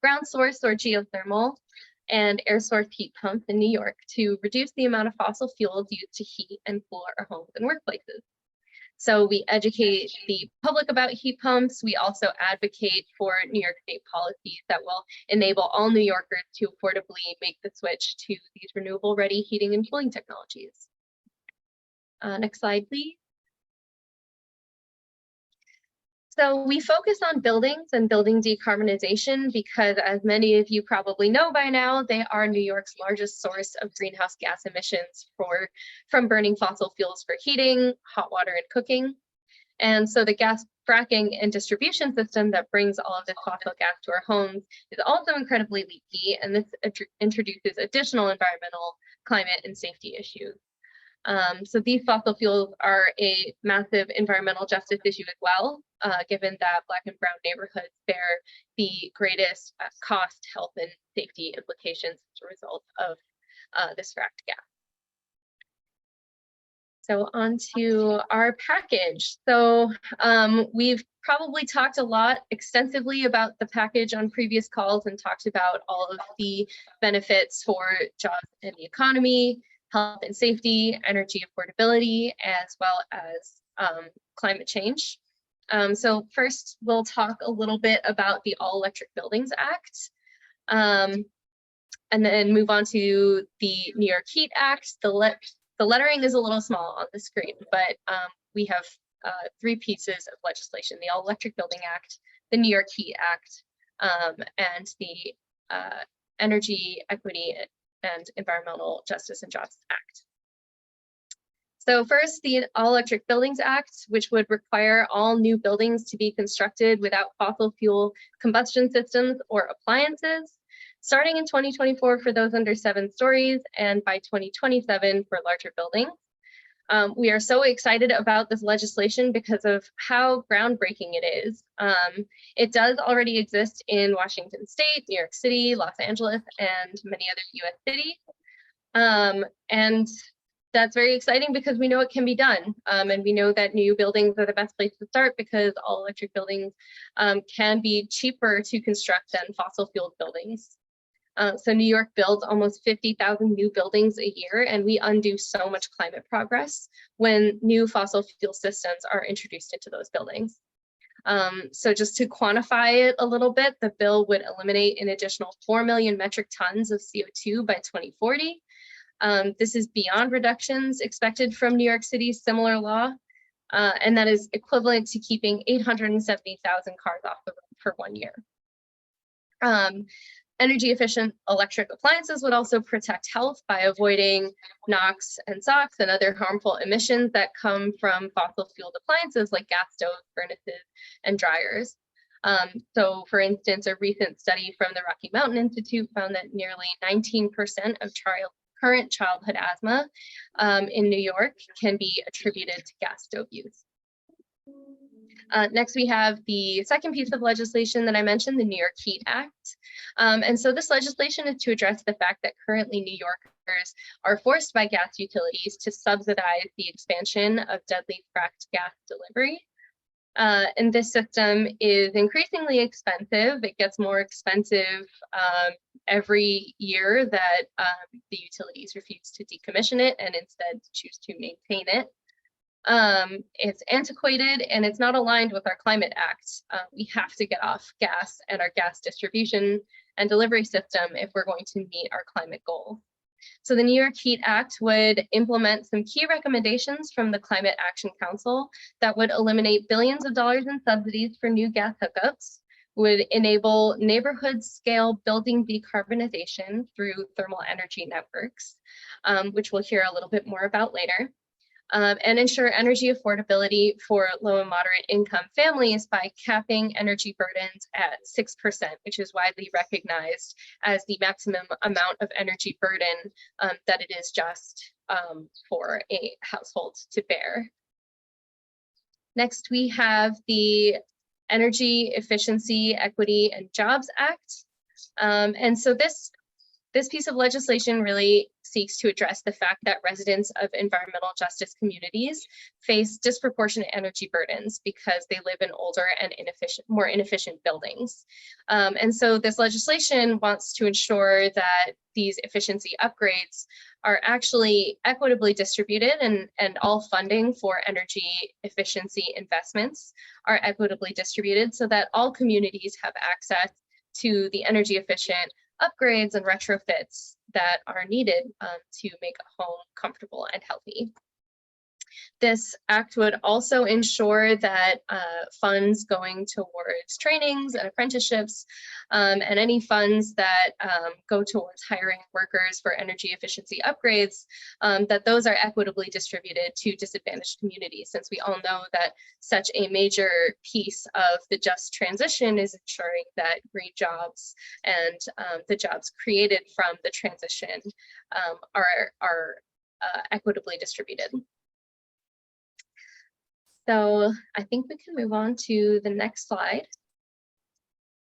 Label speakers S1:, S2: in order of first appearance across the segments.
S1: ground source or geothermal, and air source heat pumps in New York to reduce the amount of fossil fuels used to heat and cool our homes and workplaces. So we educate the public about heat pumps. We also advocate for New York State policies that will enable all New Yorkers to affordably make the switch to these renewable ready heating and cooling technologies. Next slide, please. So we focus on buildings and building decarbonization because, as many of you probably know by now, they are New York's largest source of greenhouse gas emissions from burning fossil fuels for heating, hot water, and cooking. And so the gas fracking and distribution system that brings all of this fossil gas to our homes is also incredibly leaky, and this introduces additional environmental, climate, and safety issues. So these fossil fuels are a massive environmental justice issue as well, given that Black and brown neighborhoods bear the greatest cost, health, and safety implications as a result of this fracked gas. So on to our package. So we've probably talked a lot extensively about the package on previous calls and talked about all of the benefits for jobs and the economy, health and safety, energy affordability, as well as climate change. So first, we'll talk a little bit about the All Electric Buildings Act, and then move on to the New York Heat Act. The lettering is a little small on the screen, but we have 3 pieces of legislation: the All Electric Building Act, the New York Heat Act, and the Energy Equity and Environmental Justice and Jobs Act. So first, the All Electric Buildings Act, which would require all new buildings to be constructed without fossil fuel combustion systems or appliances, starting in 2024 for those under 7 stories, and by 2027 for larger buildings. We are so excited about this legislation because of how groundbreaking it is. It does already exist in Washington State, New York City, Los Angeles, and many other US cities. And that's very exciting because we know it can be done. And we know that new buildings are the best place to start because all electric buildings can be cheaper to construct than fossil fueled buildings. So New York builds almost 50,000 new buildings a year, and we undo so much climate progress when new fossil fuel systems are introduced into those buildings. So just to quantify it a little bit, the bill would eliminate an additional 4 million metric tons of CO2 by 2040. This is beyond reductions expected from New York City's similar law, and that is equivalent to keeping 870,000 cars off the road for 1 year. Energy efficient electric appliances would also protect health by avoiding NOx and SOx and other harmful emissions that come from fossil fueled appliances like gas stoves, furnaces, and dryers. So for instance, a recent study from the Rocky Mountain Institute found that nearly 19% of current childhood asthma in New York can be attributed to gas stove use. Next, we have the second piece of legislation that I mentioned, the New York Heat Act. And so this legislation is to address the fact that currently New Yorkers are forced by gas utilities to subsidize the expansion of deadly fracked gas delivery. And this system is increasingly expensive. It gets more expensive every year that the utilities refuse to decommission it and instead choose to maintain it. It's antiquated and it's not aligned with our Climate Act. We have to get off gas and our gas distribution and delivery system if we're going to meet our climate goals. So the New York Heat Act would implement some key recommendations from the Climate Action Council that would eliminate billions of dollars in subsidies for new gas hookups, would enable neighborhood scale building decarbonization through thermal energy networks, which we'll hear a little bit more about later. And ensure energy affordability for low and moderate income families by capping energy burdens at 6%, which is widely recognized as the maximum amount of energy burden that it is just for a household to bear. Next, we have the Energy Efficiency, Equity, and Jobs Act. And so this This piece of legislation really seeks to address the fact that residents of environmental justice communities face disproportionate energy burdens because they live in older and more inefficient buildings. And so this legislation wants to ensure that these efficiency upgrades are actually equitably distributed, and all funding for energy efficiency investments are equitably distributed so that all communities have access to the energy efficient upgrades and retrofits that are needed to make a home comfortable and healthy. This act would also ensure that funds going towards trainings and apprenticeships and any funds that go towards hiring workers for energy efficiency upgrades, that those are equitably distributed to disadvantaged communities, since we all know that such a major piece of the just transition is ensuring that green jobs and the jobs created from the transition are equitably distributed. So I think we can move on to the next slide.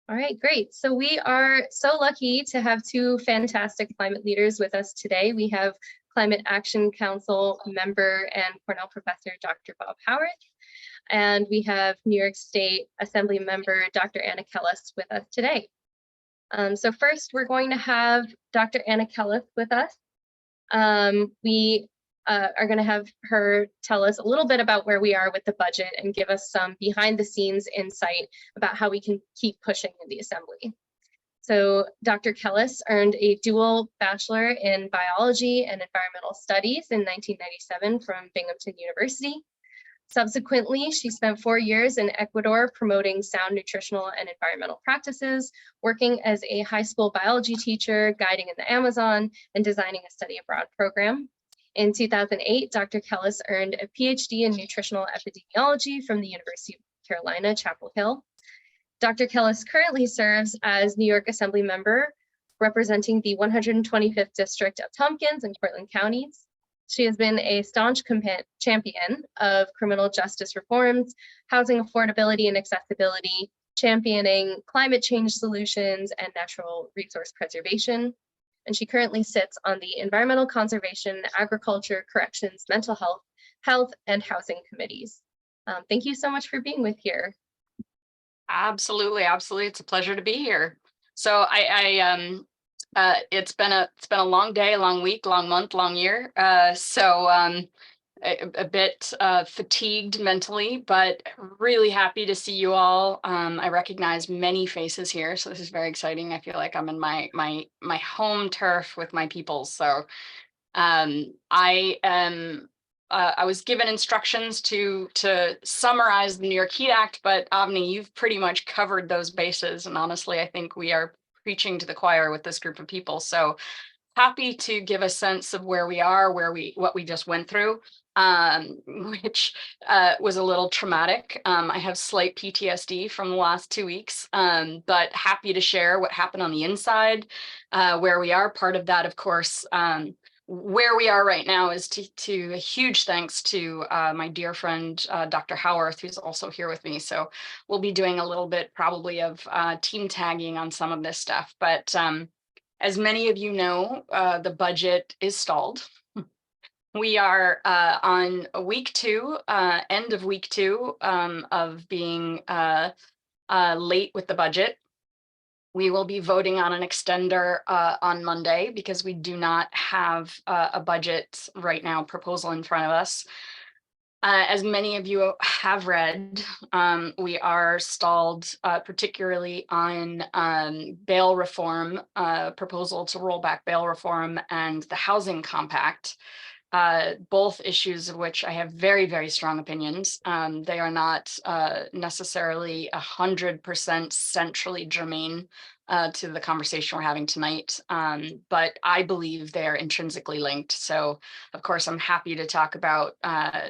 S1: All right, great. So we are so lucky to have two fantastic climate leaders with us today. We have Climate Action Council member and Cornell professor, Dr. Bob Howarth, and we have New York State Assembly member, Dr. Anna Kelles with us today. So first, we're going to have Dr. Anna Kelles with us. We are going to have her tell us a little bit about where we are with the budget and give us some behind the scenes insight about how we can keep pushing in the Assembly. So Dr. Kelles earned a dual bachelor in biology and environmental studies in 1997 from Binghamton University. Subsequently, she spent 4 years in Ecuador promoting sound nutritional and environmental practices, working as a high school biology teacher, guiding in the Amazon, and designing a study abroad program. In 2008, Dr. Kelles earned a PhD in nutritional epidemiology from the University of Carolina, Chapel Hill. Dr. Kelles currently serves as New York Assembly member, representing the 125th District of Tompkins and Cortland counties. She has been a staunch champion of criminal justice reforms, housing affordability and accessibility, championing climate change solutions, and natural resource preservation. And she currently sits on the Environmental Conservation, Agriculture, Corrections, Mental Health, and Housing committees. Thank you so much for being with here.
S2: Absolutely, absolutely. It's a pleasure to be here. So it's been a long day, long week, long month, long year. A bit fatigued mentally, but really happy to see you all. I recognize many faces here, so this is very exciting. I feel like I'm in my home turf with my people. So I was given instructions to summarize the New York Heat Act, but Avni, you've pretty much covered those bases. And honestly, I think we are preaching to the choir with this group of people. So happy to give a sense of where we are, what we just went through, which was a little traumatic. I have slight PTSD from the last 2 weeks, but happy to share what happened on the inside, where we are. Part of that, of course, where we are right now is to a huge thanks to my dear friend, Dr. Howarth, who's also here with me. So we'll be doing a little bit probably of team tagging on some of this stuff. But as many of you know, the budget is stalled. We are on week 2, end of week 2 of being late with the budget. We will be voting on an extender on Monday because we do not have a budget right now proposal in front of us. As many of you have read, we are stalled, particularly on bail reform, proposal to roll back bail reform and the housing compact. Both issues of which I have very, very strong opinions. They are not necessarily 100% centrally germane to the conversation we're having tonight, but I believe they are intrinsically linked. So, of course, I'm happy to talk about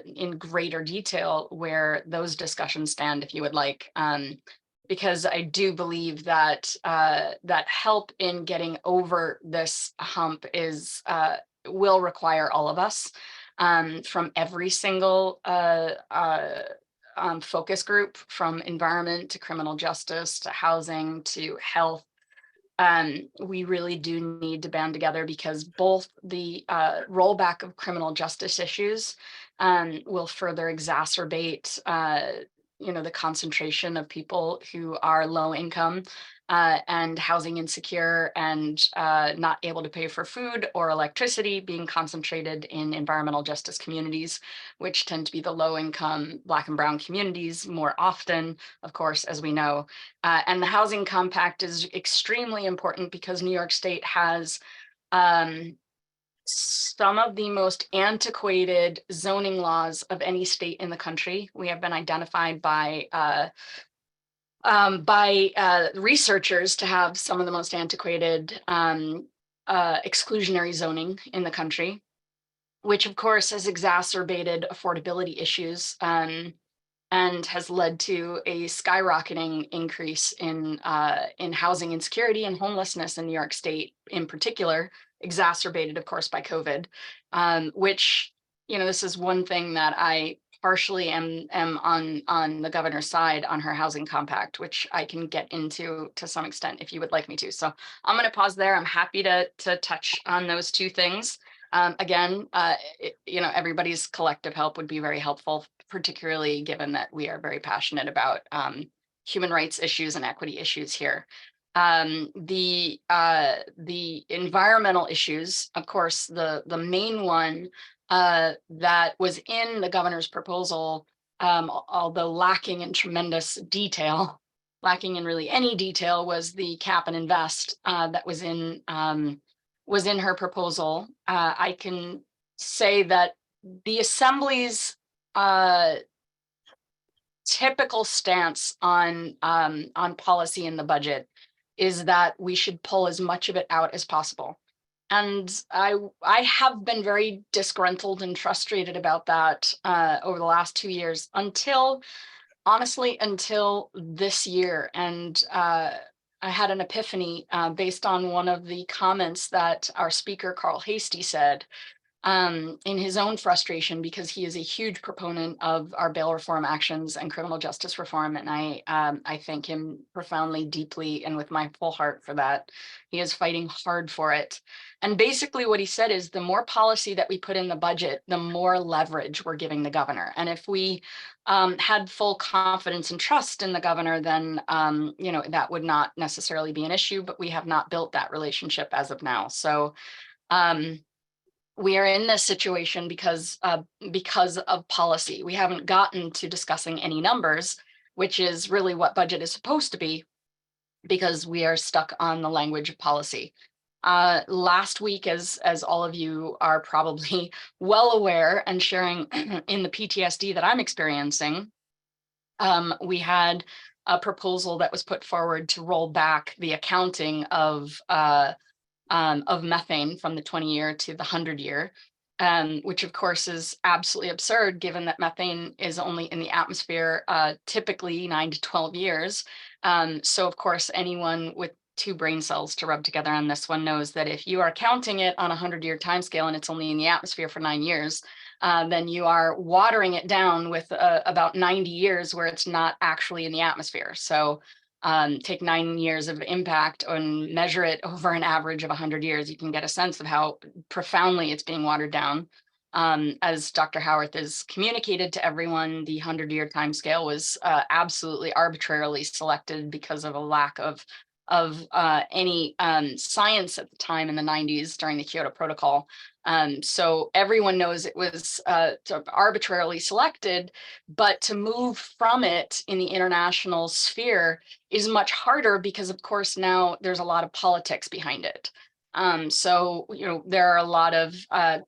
S2: in greater detail where those discussions stand, if you would like, because I do believe that that help in getting over this hump will require all of us, from every single focus group, from environment to criminal justice to housing to health, we really do need to band together, because both the rollback of criminal justice issues will further exacerbate the concentration of people who are low income and housing insecure and not able to pay for food or electricity, being concentrated in environmental justice communities, which tend to be the low income Black and Brown communities more often, of course, as we know. And the housing compact is extremely important because New York State has some of the most antiquated zoning laws of any state in the country. We have been identified by researchers to have some of the most antiquated exclusionary zoning in the country, which of course has exacerbated affordability issues and has led to a skyrocketing increase in housing insecurity and homelessness in New York State in particular, exacerbated, of course, by COVID, which, this is one thing that I partially am on the governor's side on her housing compact, which I can get into to some extent if you would like me to. So I'm going to pause there. I'm happy to touch on those two things. Again, everybody's collective help would be very helpful, particularly given that we are very passionate about human rights issues and equity issues here. The environmental issues, of course, the main one that was in the governor's proposal, although lacking in tremendous detail, lacking in really any detail, was the cap and invest that was in her proposal. I can say that the Assembly's typical stance on policy in the budget is that we should pull as much of it out as possible. And I have been very disgruntled and frustrated about that over the last 2 years until this year. And I had an epiphany based on one of the comments that our speaker, Carl Hastie, said in his own frustration, because he is a huge proponent of our bail reform actions and criminal justice reform. And I thank him profoundly, deeply, and with my full heart for that. He is fighting hard for it. And basically what he said is the more policy that we put in the budget, the more leverage we're giving the governor. And if we had full confidence and trust in the governor, then that would not necessarily be an issue, but we have not built that relationship as of now. So we are in this situation because of policy. We haven't gotten to discussing any numbers, which is really what budget is supposed to be, because we are stuck on the language of policy. Last week, as all of you are probably well aware and sharing in the PTSD that I'm experiencing, we had a proposal that was put forward to roll back the accounting of methane from the 20-year to the 100-year, which of course is absolutely absurd, given that methane is only in the atmosphere typically 9 to 12 years. So of course, anyone with 2 brain cells to rub together on this one knows that if you are counting it on a 100-year timescale and it's only in the atmosphere for 9 years, then you are watering it down with about 90 years where it's not actually in the atmosphere. So take 9 years of impact and measure it over an average of 100 years, you can get a sense of how profoundly it's being watered down. As Dr. Howarth has communicated to everyone, the 100-year timescale was absolutely arbitrarily selected because of a lack of any science at the time in the 90s during the Kyoto Protocol. So everyone knows it was arbitrarily selected, but to move from it in the international sphere is much harder because, of course, now there's a lot of politics behind it. So, there are a lot of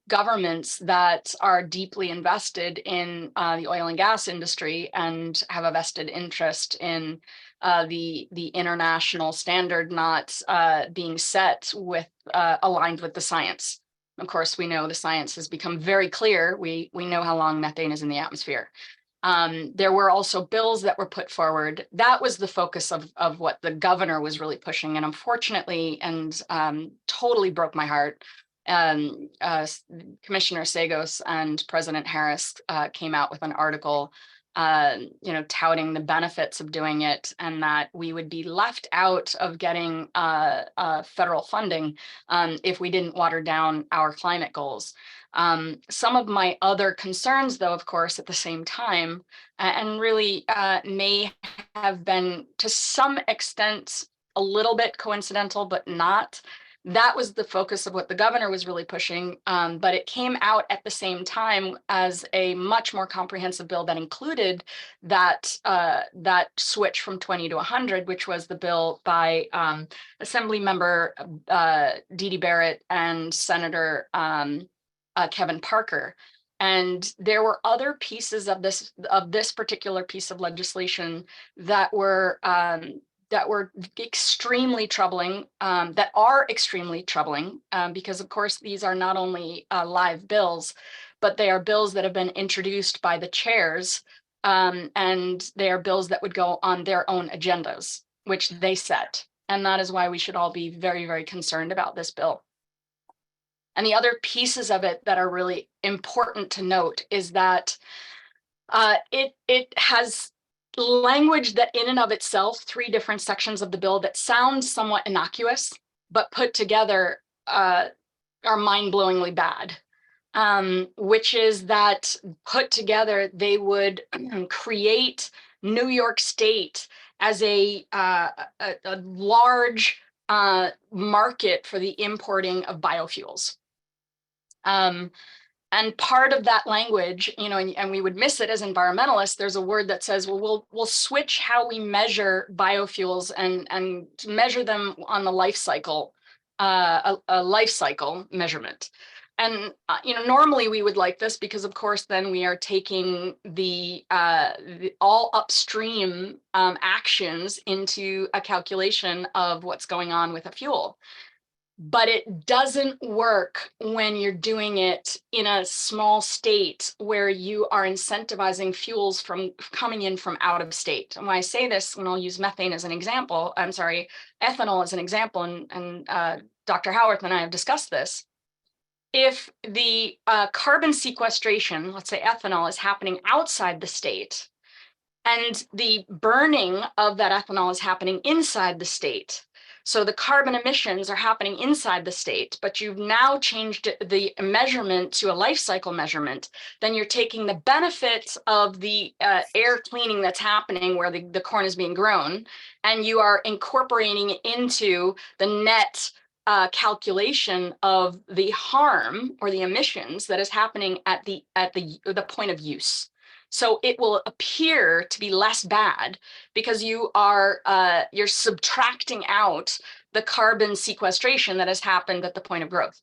S2: governments that are deeply invested in the oil and gas industry and have a vested interest in the international standard not being set with aligned with the science. Of course, we know the science has become very clear. We know how long methane is in the atmosphere. There were also bills that were put forward. That was the focus of what the governor was really pushing. And unfortunately, and totally broke my heart, Commissioner Sagos and President Harris came out with an article touting the benefits of doing it, and that we would be left out of getting federal funding if we didn't water down our climate goals. Some of my other concerns, though, of course, at the same time, and really may have been to some extent a little bit coincidental, but not. That was the focus of what the governor was really pushing, but it came out at the same time as a much more comprehensive bill that included that switch from 20 to 100, which was the bill by Assembly Member Dee Dee Barrett and Senator Kevin Parker. And there were other pieces of this particular piece of legislation that were extremely troubling, that are extremely troubling, because of course these are not only live bills, but they are bills that have been introduced by the chairs, and they are bills that would go on their own agendas, which they set. And that is why we should all be very, very concerned about this bill. And the other pieces of it that are really important to note is that it has language that in and of itself, 3 different sections of the bill that sound somewhat innocuous, but put together are mind-blowingly bad, which is that put together, they would create New York State as a large market for the importing of biofuels. And part of that language, and we would miss it as environmentalists, there's a word that says, well, we'll switch how we measure biofuels and measure them on the life cycle, a life cycle measurement. And, normally we would like this because, of course, then we are taking the all upstream actions into a calculation of what's going on with a fuel. But it doesn't work when you're doing it in a small state where you are incentivizing fuels from coming in from out of state. And when I say this, and I'll use methane as an example, ethanol as an example, and Dr. Howarth and I have discussed this. If the carbon sequestration, let's say ethanol, is happening outside the state, and the burning of that ethanol is happening inside the state, so the carbon emissions are happening inside the state, but you've now changed the measurement to a life cycle measurement, then you're taking the benefits of the air cleaning that's happening where the corn is being grown, and you are incorporating it into the net calculation of the harm or the emissions that is happening at the point of use. So it will appear to be less bad because you are you're subtracting out the carbon sequestration that has happened at the point of growth.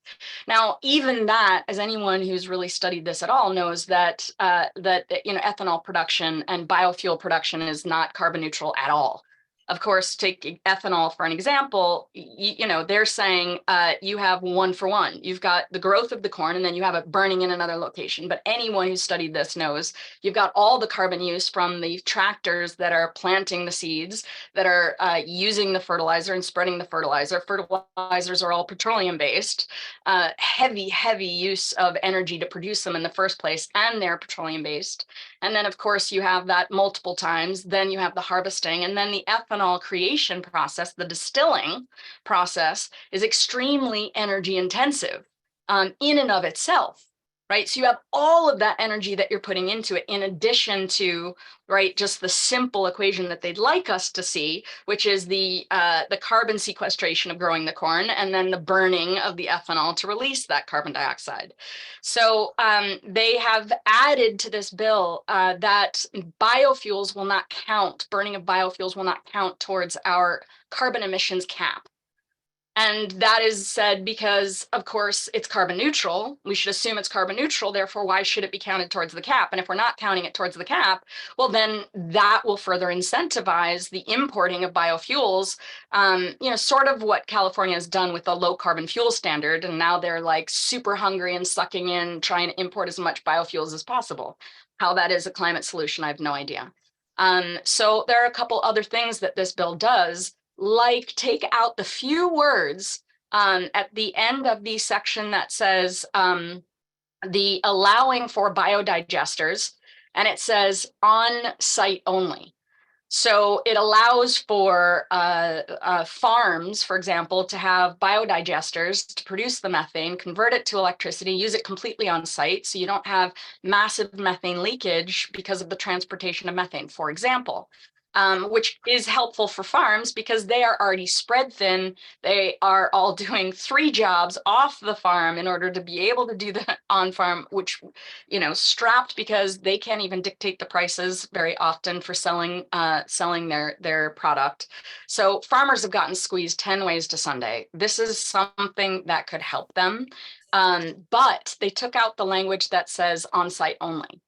S2: Now, even that, as anyone who's really studied this at all knows, that ethanol production and biofuel production is not carbon neutral at all. Of course, take ethanol for an example, they're saying you have 1 for 1. You've got the growth of the corn and then you have it burning in another location. But anyone who's studied this knows you've got all the carbon use from the tractors that are planting the seeds, that are using the fertilizer and spreading the fertilizer. Fertilizers are all petroleum based, heavy use of energy to produce them in the first place, and they're petroleum based. And then, of course, you have that multiple times. Then you have the harvesting, and then the ethanol creation process, the distilling process, is extremely energy intensive in and of itself, right? So you have all of that energy that you're putting into it, in addition to, right, just the simple equation that they'd like us to see, which is the carbon sequestration of growing the corn, and then the burning of the ethanol to release that carbon dioxide. So they have added to this bill that biofuels will not count, burning of biofuels will not count towards our carbon emissions cap. And that is said because, of course, it's carbon neutral. We should assume it's carbon neutral. Therefore, why should it be counted towards the cap? And if we're not counting it towards the cap, well, then that will further incentivize the importing of biofuels, sort of what California has done with the low carbon fuel standard. And now they're like super hungry and sucking in, trying to import as much biofuels as possible. How that is a climate solution, I have no idea. So there are a couple other things that this bill does, like take out the few words at the end of the section that says the allowing for biodigesters, and it says on site only. So it allows for farms, for example, to have biodigesters to produce the methane, convert it to electricity, use it completely on site. So you don't have massive methane leakage because of the transportation of methane, for example. Which is helpful for farms because they are already spread thin. They are all doing 3 jobs off the farm in order to be able to do the on farm, which, strapped because they can't even dictate the prices very often for selling their product. So farmers have gotten squeezed 10 ways to Sunday. This is something that could help them. But they took out the language that says on site only,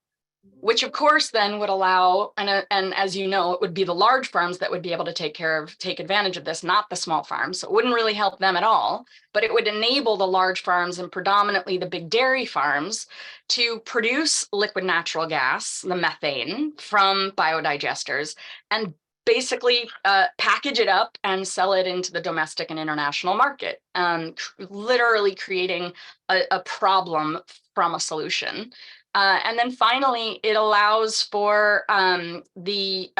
S2: which of course then would allow, and as you know, it would be the large farms that would be able to take advantage of this, not the small farms. So it wouldn't really help them at all, but it would enable the large farms and predominantly the big dairy farms to produce liquid natural gas, the methane from biodigesters, and basically package it up and sell it into the domestic and international market, literally creating a problem from a solution. And then finally, it allows for the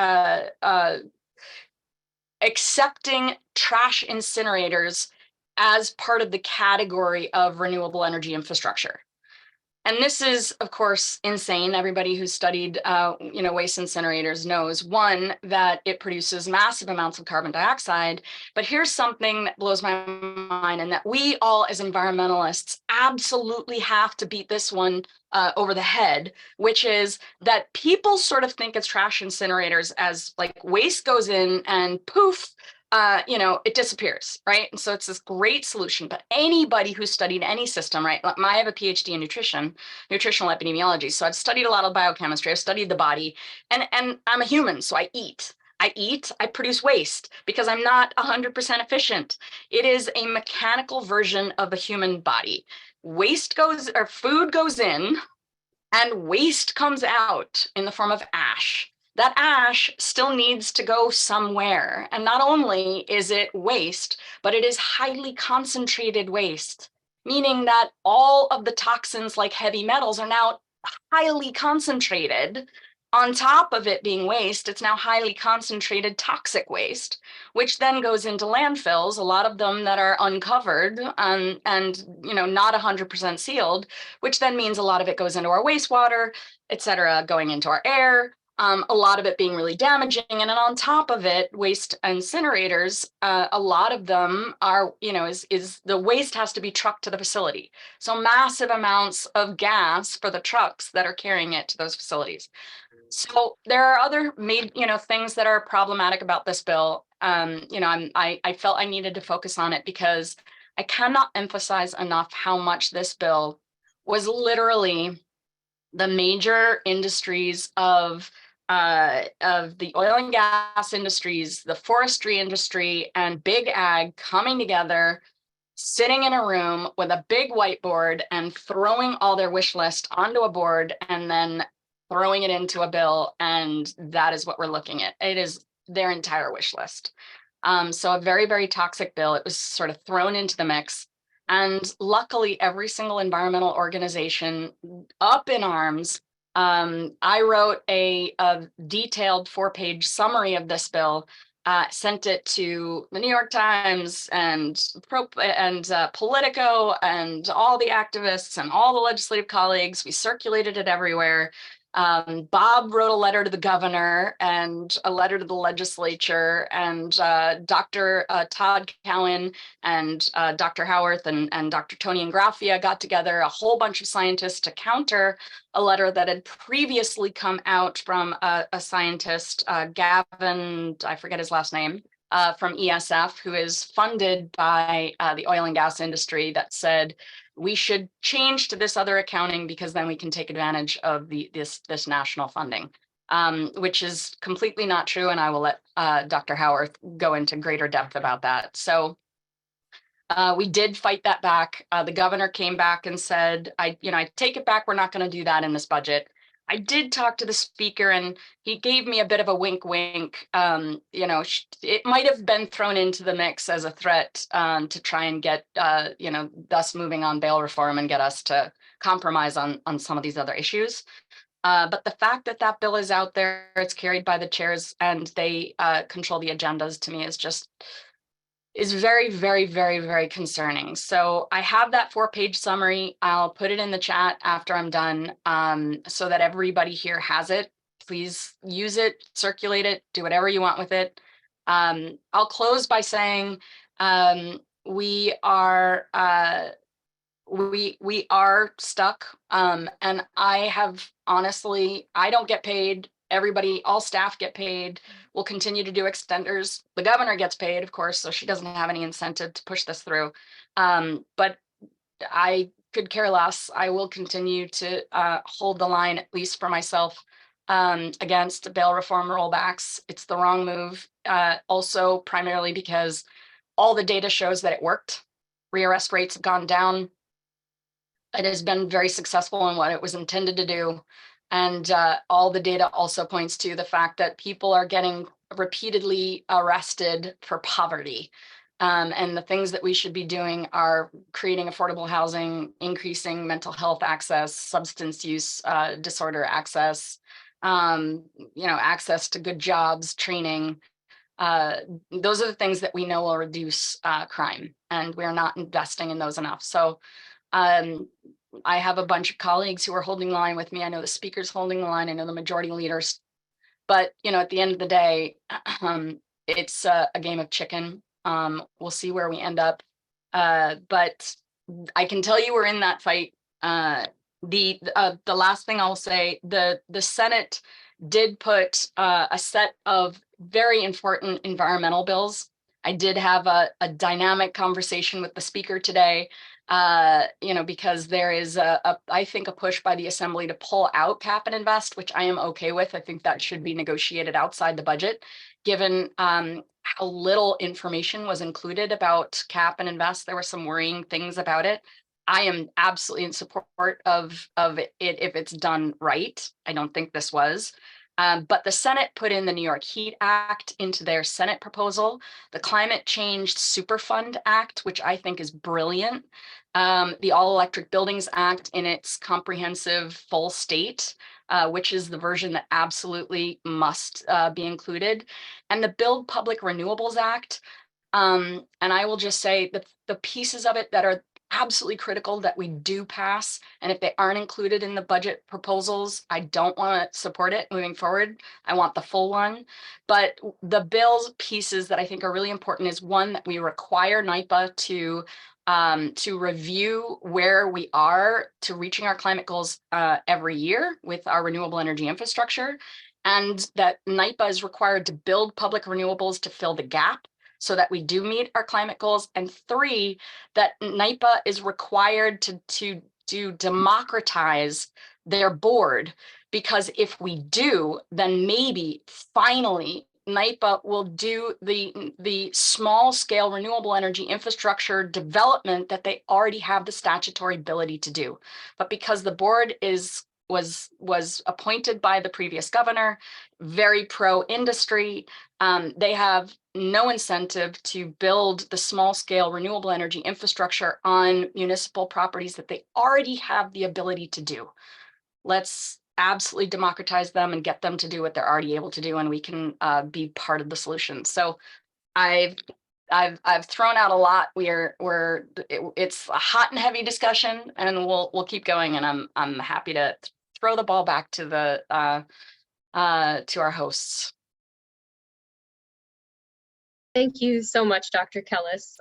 S2: accepting trash incinerators as part of the category of renewable energy infrastructure. And this is, of course, insane. Everybody who's studied, waste incinerators knows, one, that it produces massive amounts of carbon dioxide. But here's something that blows my mind, and that we all as environmentalists absolutely have to beat this one over the head, which is that people sort of think of trash incinerators as like waste goes in and poof, it disappears, right? And so it's this great solution. But anybody who's studied any system, right? I have a PhD in nutritional epidemiology. So I've studied a lot of biochemistry. I've studied the body, and I'm a human, so I eat, I produce waste because I'm not 100% efficient. It is a mechanical version of the human body. Food goes in and waste comes out in the form of ash. That ash still needs to go somewhere. And not only is it waste, but it is highly concentrated waste, meaning that all of the toxins like heavy metals are now highly concentrated. On top of it being waste, it's now highly concentrated toxic waste, which then goes into landfills, a lot of them that are uncovered and not 100% sealed, which then means a lot of it goes into our wastewater, et cetera, going into our air, a lot of it being really damaging. And then on top of it, waste incinerators, a lot of them are, is the waste has to be trucked to the facility. So massive amounts of gas for the trucks that are carrying it to those facilities. So there are other things that are problematic about this bill. I felt I needed to focus on it because I cannot emphasize enough how much this bill was literally the major industries of the oil and gas industries, the forestry industry, and big ag coming together, sitting in a room with a big whiteboard and throwing all their wish list onto a board and then throwing it into a bill. And that is what we're looking at. It is their entire wish list. So a very, very toxic bill. It was sort of thrown into the mix. And luckily, every single environmental organization up in arms. I wrote a detailed 4-page summary of this bill, sent it to the New York Times and Politico and all the activists and all the legislative colleagues. We circulated it everywhere. Bob wrote a letter to the governor and a letter to the legislature, and Dr. Todd Cowan and Dr. Howarth and Dr. Tony Ingraffia got together, a whole bunch of scientists, to counter a letter that had previously come out from a scientist, Gavin, I forget his last name, from ESF, who is funded by the oil and gas industry, that said, we should change to this other accounting because then we can take advantage of this national funding, which is completely not true. And I will let Dr. Howarth go into greater depth about that. So we did fight that back. The governor came back and said, I take it back. We're not going to do that in this budget. I did talk to the speaker and he gave me a bit of a wink, wink. It might have been thrown into the mix as a threat to try and get, thus moving on bail reform and get us to compromise on some of these other issues. But the fact that that bill is out there, it's carried by the chairs and they control the agendas, to me is very, very, very, very concerning. So I have that 4-page summary. I'll put it in the chat after I'm done, so that everybody here has it. Please use it, circulate it, do whatever you want with it. I'll close by saying we are stuck, and I have honestly, I don't get paid. Everybody, all staff get paid. We'll continue to do extenders. The governor gets paid, of course, so she doesn't have any incentive to push this through. But I could care less. I will continue to hold the line, at least for myself, against bail reform rollbacks. It's the wrong move. Also, primarily because all the data shows that it worked. Rearrest rates have gone down. It has been very successful in what it was intended to do. And all the data also points to the fact that people are getting repeatedly arrested for poverty. And the things that we should be doing are creating affordable housing, increasing mental health access, substance use disorder access, access to good jobs, training. Those are the things that we know will reduce crime, and we're not investing in those enough. So I have a bunch of colleagues who are holding the line with me. I know the speaker's holding the line. I know the majority leaders. But, at the end of the day, it's a game of chicken. We'll see where we end up. But I can tell you we're in that fight. The last thing I'll say, the Senate did put a set of very important environmental bills. I did have a dynamic conversation with the speaker today, because there is I think a push by the assembly to pull out cap and invest, which I am okay with. I think that should be negotiated outside the budget, given how little information was included about cap and invest. There were some worrying things about it. I am absolutely in support of it if it's done right. I don't think this was. But the Senate put in the New York Heat Act into their Senate proposal, the Climate Change Superfund Act, which I think is brilliant, the All Electric Buildings Act in its comprehensive full state, which is the version that absolutely must be included, and the Build Public Renewables Act. And I will just say that the pieces of it that are absolutely critical that we do pass, and if they aren't included in the budget proposals, I don't want to support it moving forward. I want the full one. But the bill's pieces that I think are really important is, one, that we require NYPA to review where we are to reaching our climate goals every year with our renewable energy infrastructure, and that NYPA is required to build public renewables to fill the gap so that we do meet our climate goals. And 3, that NYPA is required to democratize their board, because if we do, then maybe finally NYPA will do the small scale renewable energy infrastructure development that they already have the statutory ability to do. But because the board was appointed by the previous governor, very pro-industry, they have no incentive to build the small scale renewable energy infrastructure on municipal properties that they already have the ability to do. Let's absolutely democratize them and get them to do what they're already able to do, and we can be part of the solution. So I've thrown out a lot. It's a hot and heavy discussion, and we'll keep going. And I'm happy to throw the ball back to to our hosts.
S1: Thank you so much, Dr. Kelles.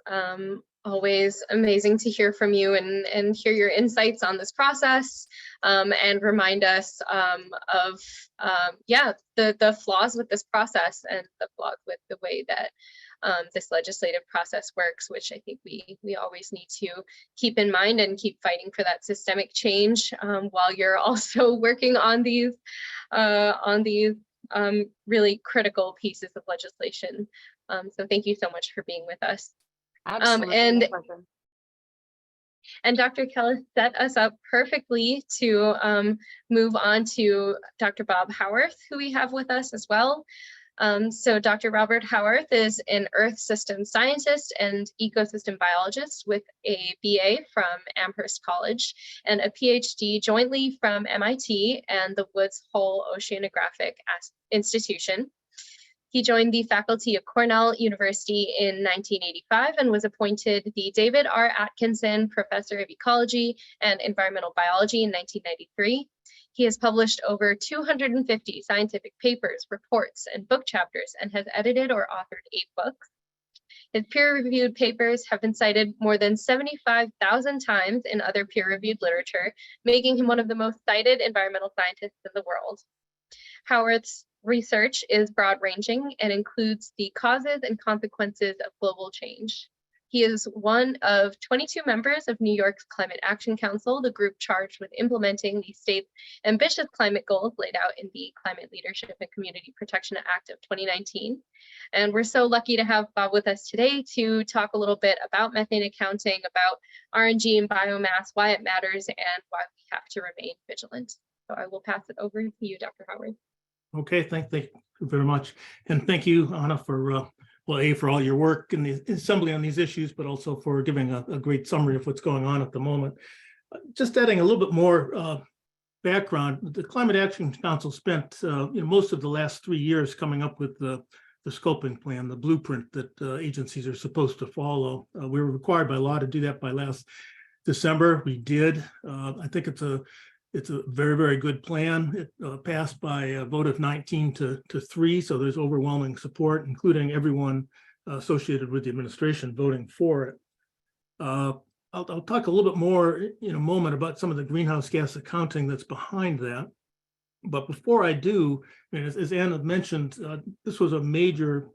S1: Always amazing to hear from you and hear your insights on this process, and remind us of the flaws with this process and the flaws with the way that this legislative process works, which I think we always need to keep in mind and keep fighting for that systemic change while you're also working on these really critical pieces of legislation. So thank you so much for being with us.
S2: Absolutely.
S1: And Dr. Kelles set us up perfectly to move on to Dr. Bob Howarth, who we have with us as well. So Dr. Robert Howarth is an Earth system scientist and ecosystem biologist with a BA from Amherst College and a PhD jointly from MIT and the Woods Hole Oceanographic Institution. He joined the faculty of Cornell University in 1985 and was appointed the David R. Atkinson Professor of Ecology and Environmental Biology in 1993. He has published over 250 scientific papers, reports, and book chapters, and has edited or authored 8 books. His peer-reviewed papers have been cited more than 75,000 times in other peer-reviewed literature, making him one of the most cited environmental scientists in the world. Howarth's research is broad-ranging and includes the causes and consequences of global change. He is one of 22 members of New York's Climate Action Council, the group charged with implementing the state's ambitious climate goals laid out in the Climate Leadership and Community Protection Act of 2019. And we're so lucky to have Bob with us today to talk a little bit about methane accounting, about RNG and biomass, why it matters, and why we have to remain vigilant. So I will pass it over to you, Dr. Howard.
S3: Okay, thank you very much. And thank you, Anna, for for all your work in the assembly on these issues, but also for giving a great summary of what's going on at the moment. Just adding a little bit more background, the Climate Action Council spent most of the last 3 years coming up with the scoping plan, the blueprint that agencies are supposed to follow. We were required by law to do that by last December. We did. I think it's a very, very good plan. It passed by a vote of 19-3, so there's overwhelming support, including everyone associated with the administration voting for it. I'll talk a little bit more in a moment about some of the greenhouse gas accounting that's behind that. But before I do, as Anna mentioned, this was a major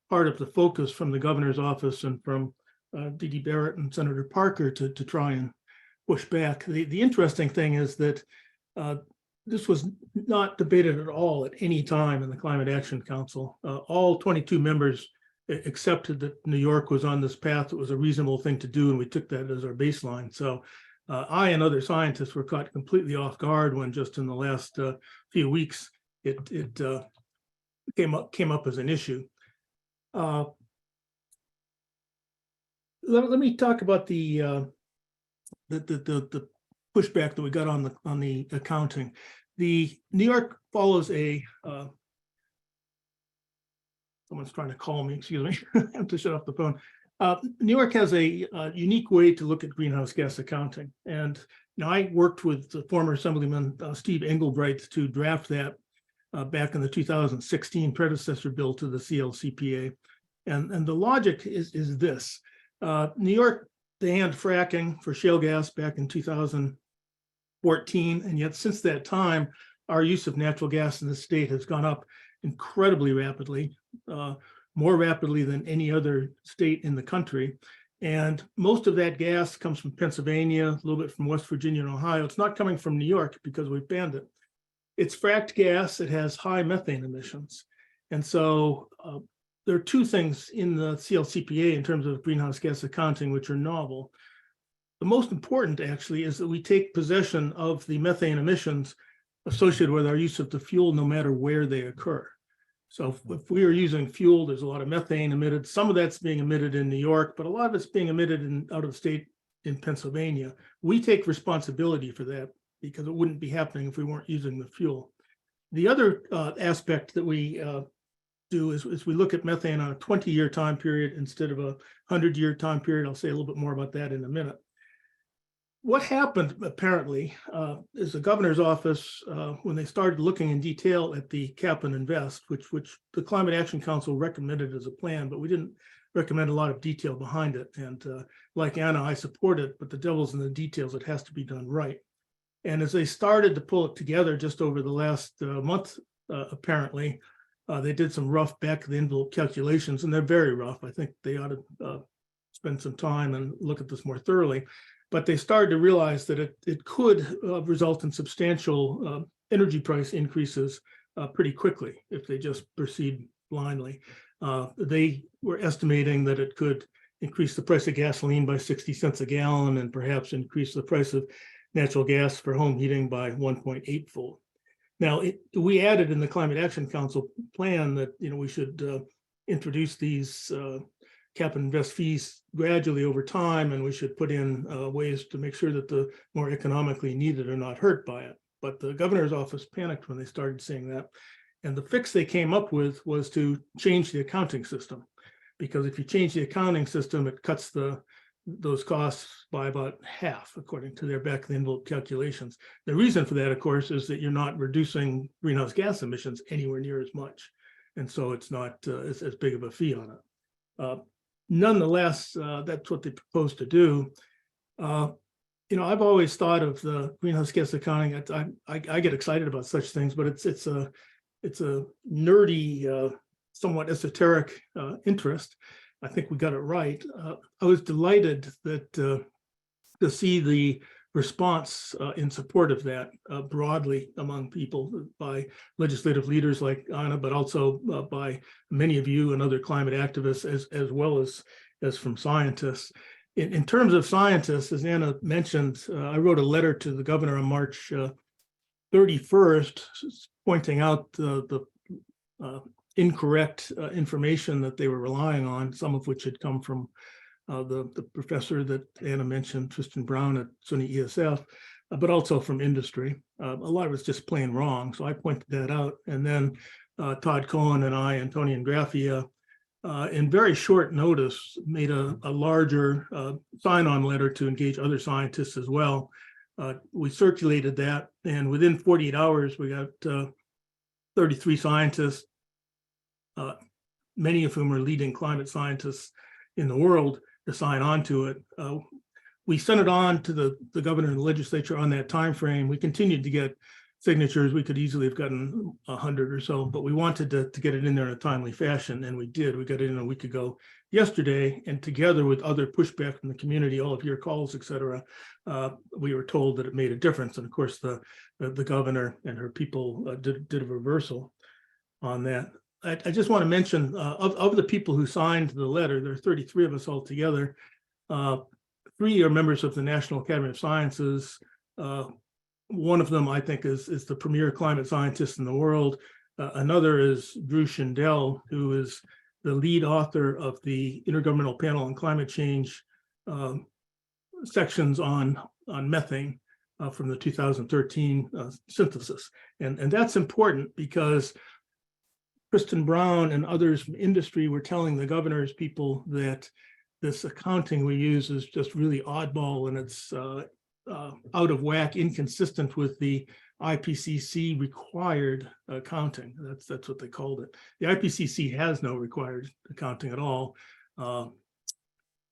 S3: part of the focus from the governor's office and from D.D. Barrett and Senator Parker to try and push back. The interesting thing is that this was not debated at all at any time in the Climate Action Council. All 22 members accepted that New York was on this path. It was a reasonable thing to do, and we took that as our baseline. So I and other scientists were caught completely off guard when just in the last few weeks it came up as an issue. Let me talk about the pushback that we got on the accounting. The New York follows a someone's trying to call me, excuse me. I have to shut off the phone. New York has a unique way to look at greenhouse gas accounting. And I worked with the former Assemblyman Steve Engelbright to draft that back in the 2016 predecessor bill to the CLCPA. And the logic is this. New York banned fracking for shale gas back in 2014, and yet since that time, our use of natural gas in the state has gone up incredibly rapidly, more rapidly than any other state in the country. And most of that gas comes from Pennsylvania, a little bit from West Virginia and Ohio. It's not coming from New York because we've banned it. It's fracked gas. It has high methane emissions. And so there are two things in the CLCPA in terms of greenhouse gas accounting, which are novel. The most important, actually, is that we take possession of the methane emissions associated with our use of the fuel, no matter where they occur. So if we are using fuel, there's a lot of methane emitted. Some of that's being emitted in New York, but a lot of it's being emitted out of state in Pennsylvania. We take responsibility for that because it wouldn't be happening if we weren't using the fuel. The other aspect that we do is we look at methane on a 20-year time period instead of a 100-year time period. I'll say a little bit more about that in a minute. What happened apparently is the governor's office, when they started looking in detail at the cap and invest, which the Climate Action Council recommended as a plan, but we didn't recommend a lot of detail behind it. And like Anna, I support it, but the devil's in the details. It has to be done right. And as they started to pull it together just over the last month, apparently, they did some rough back of the envelope calculations, and they're very rough. I think they ought to spend some time and look at this more thoroughly. But they started to realize that it could result in substantial energy price increases pretty quickly if they just proceed blindly. They were estimating that it could increase the price of gasoline by 60 cents a gallon and perhaps increase the price of natural gas for home heating by 1.8-fold. Now, we added in the Climate Action Council plan that, we should introduce these cap and invest fees gradually over time, and we should put in ways to make sure that the more economically needed are not hurt by it. But the governor's office panicked when they started saying that. And the fix they came up with was to change the accounting system. Because if you change the accounting system, it cuts those costs by about half, according to their back of the envelope calculations. The reason for that, of course, is that you're not reducing greenhouse gas emissions anywhere near as much. And so it's not as big of a fee on it. Nonetheless, that's what they propose to do. I've always thought of the greenhouse gas accounting. I get excited about such things, but it's a nerdy, somewhat esoteric interest. I think we got it right. I was delighted that to see the response in support of that broadly among people, by legislative leaders like Anna, but also by many of you and other climate activists, as well as from scientists. In terms of scientists, as Anna mentioned, I wrote a letter to the governor on March 31st, pointing out the incorrect information that they were relying on, some of which had come from the professor that Anna mentioned, Tristan Brown at SUNY ESF, but also from industry. A lot of it's just plain wrong. So I pointed that out. And then Todd Cohen and I, and Tony and Graphia, in very short notice, made a larger sign-on letter to engage other scientists as well. We circulated that, and within 48 hours, we got 33 scientists, many of whom are leading climate scientists in the world, to sign on to it. We sent it on to the governor and the legislature on that time frame. We continued to get signatures. We could easily have gotten 100 or so, but we wanted to get it in there in a timely fashion, and we did. We got it in a week ago yesterday, and together with other pushback from the community, all of your calls, et cetera, we were told that it made a difference. And of course, the governor and her people did a reversal on that. I just want to mention, of the people who signed the letter, there are 33 of us altogether. 3 are members of the National Academy of Sciences. One of them, I think, is the premier climate scientist in the world. Another is Drew Shindell, who is the lead author of the Intergovernmental Panel on Climate Change sections on methane from the 2013 synthesis. And that's important because Tristan Brown and others from industry were telling the governor's people that this accounting we use is just really oddball, and it's out of whack, inconsistent with the IPCC required accounting. That's what they called it. The IPCC has no required accounting at all,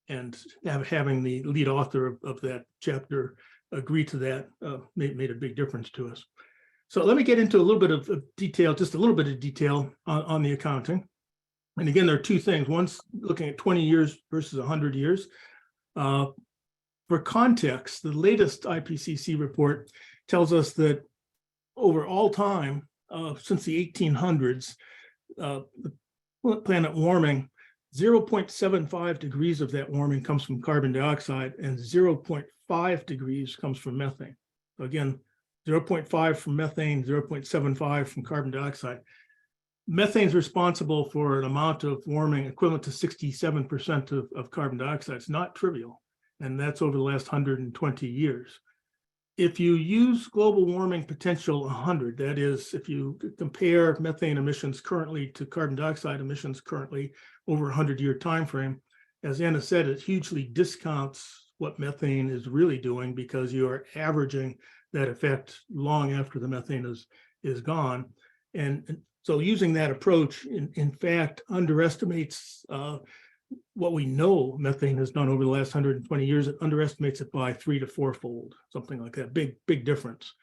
S3: and having the lead author of that chapter agree to that made a big difference to us. So let me get into a little bit of detail, just a little bit of detail on the accounting. And again, there are 2 things. One's looking at 20 years versus 100 years. For context, the latest IPCC report tells us that over all time, since the 1800s, the planet warming, 0.75 degrees of that warming comes from carbon dioxide, and 0.5 degrees comes from methane. So again, 0.5 from methane, 0.75 from carbon dioxide. Methane is responsible for an amount of warming equivalent to 67% of carbon dioxide. It's not trivial, and that's over the last 120 years. If you use global warming potential 100, that is, if you compare methane emissions currently to carbon dioxide emissions currently over a 100-year time frame, as Anna said, it hugely discounts what methane is really doing, because you are averaging that effect long after the methane is gone. And so using that approach, in fact, underestimates what we know methane has done over the last 120 years. It underestimates it by 3 to 4-fold, something like that. Big difference.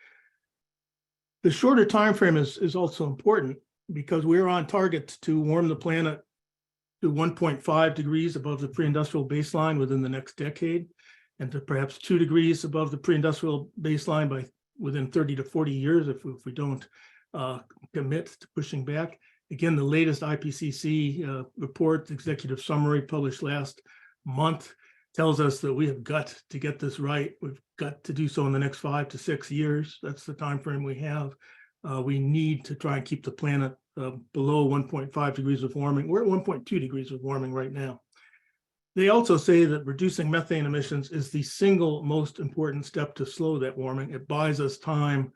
S3: The shorter time frame is also important, because we're on target to warm the planet to 1.5 degrees above the pre-industrial baseline within the next decade, and to perhaps 2 degrees above the pre-industrial baseline by within 30 to 40 years if we don't commit to pushing back. Again, the latest IPCC report, executive summary published last month, tells us that we have got to get this right. We've got to do so in the next 5 to 6 years. That's the time frame we have. we need to try and keep the planet below 1.5 degrees of warming. We're at 1.2 degrees of warming right now. They also say that reducing methane emissions is the single most important step to slow that warming. It buys us time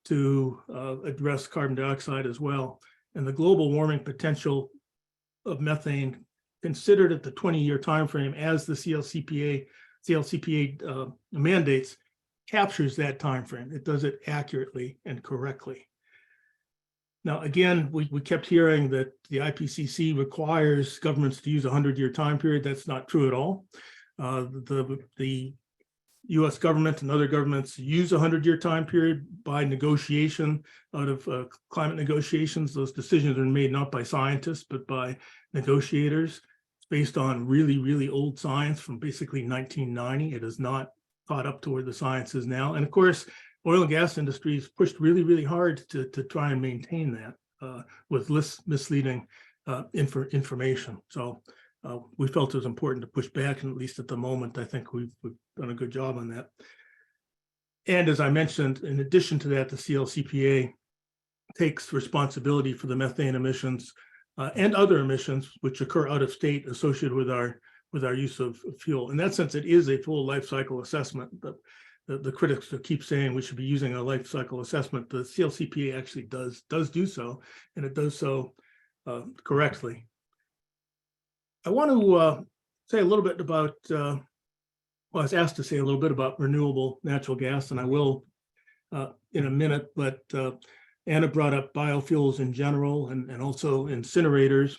S3: to address carbon dioxide as well. And the global warming potential of methane considered at the 20-year time frame as the CLCPA mandates captures that time frame. It does it accurately and correctly. Now, again, we kept hearing that the IPCC requires governments to use a 100-year time period. That's not true at all. The US government and other governments use a 100-year time period by negotiation out of climate negotiations. Those decisions are made not by scientists, but by negotiators. It's based on really, really old science from basically 1990. It is not caught up to where the science is now. And of course, oil and gas industries pushed really, really hard to try and maintain that with less misleading information. So we felt it was important to push back, and at least at the moment, I think we've done a good job on that. And as I mentioned, in addition to that, the CLCPA takes responsibility for the methane emissions and other emissions which occur out of state associated with our use of fuel. In that sense, it is a full life cycle assessment. But the critics keep saying we should be using a life cycle assessment. The CLCPA actually does do so, and it does so correctly. I want to say a little bit about, well, I was asked to say a little bit about renewable natural gas, and I will in a minute, but Anna brought up biofuels in general and also incinerators.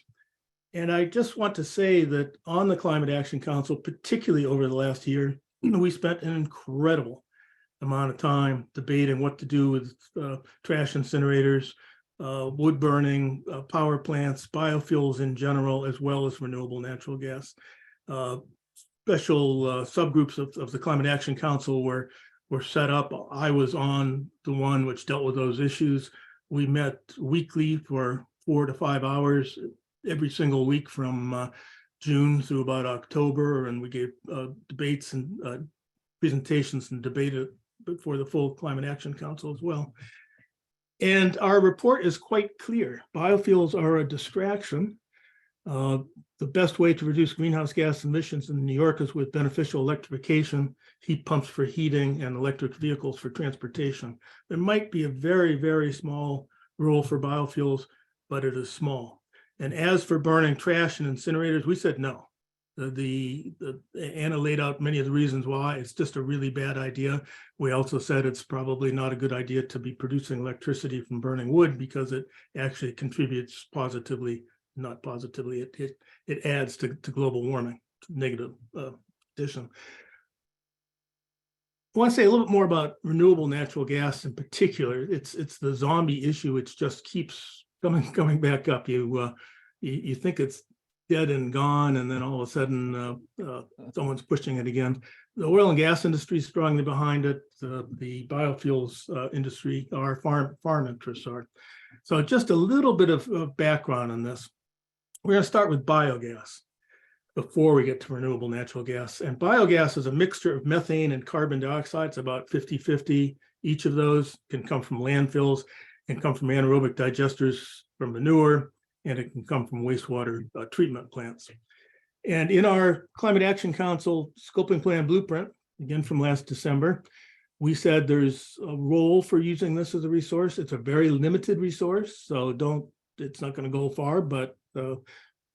S3: And I just want to say that on the Climate Action Council, particularly over the last year, we spent an incredible amount of time debating what to do with trash incinerators, wood burning, power plants, biofuels in general, as well as renewable natural gas. Special subgroups of the Climate Action Council were set up. I was on the one which dealt with those issues. We met weekly for 4 to 5 hours every single week from June through about October, and we gave debates and presentations and debated before the full Climate Action Council as well. And our report is quite clear. Biofuels are a distraction. The best way to reduce greenhouse gas emissions in New York is with beneficial electrification, heat pumps for heating, and electric vehicles for transportation. There might be a very, very small role for biofuels, but it is small. And as for burning trash and incinerators, we said no. Anna laid out many of the reasons why. It's just a really bad idea. We also said it's probably not a good idea to be producing electricity from burning wood because it actually contributes positively, not positively, it adds to global warming, negative addition. I want to say a little bit more about renewable natural gas in particular. It's the zombie issue, which just keeps coming back up. You think it's dead and gone, and then all of a sudden someone's pushing it again. The oil and gas industry is strongly behind it. The biofuels industry, our farm interests are. So just a little bit of background on this. We're going to start with biogas before we get to renewable natural gas. And biogas is a mixture of methane and carbon dioxide. It's about 50-50. Each of those can come from landfills, can come from anaerobic digesters from manure, and it can come from wastewater treatment plants. And in our Climate Action Council scoping plan blueprint, again from last December, we said there's a role for using this as a resource. It's a very limited resource, so it's not going to go far, but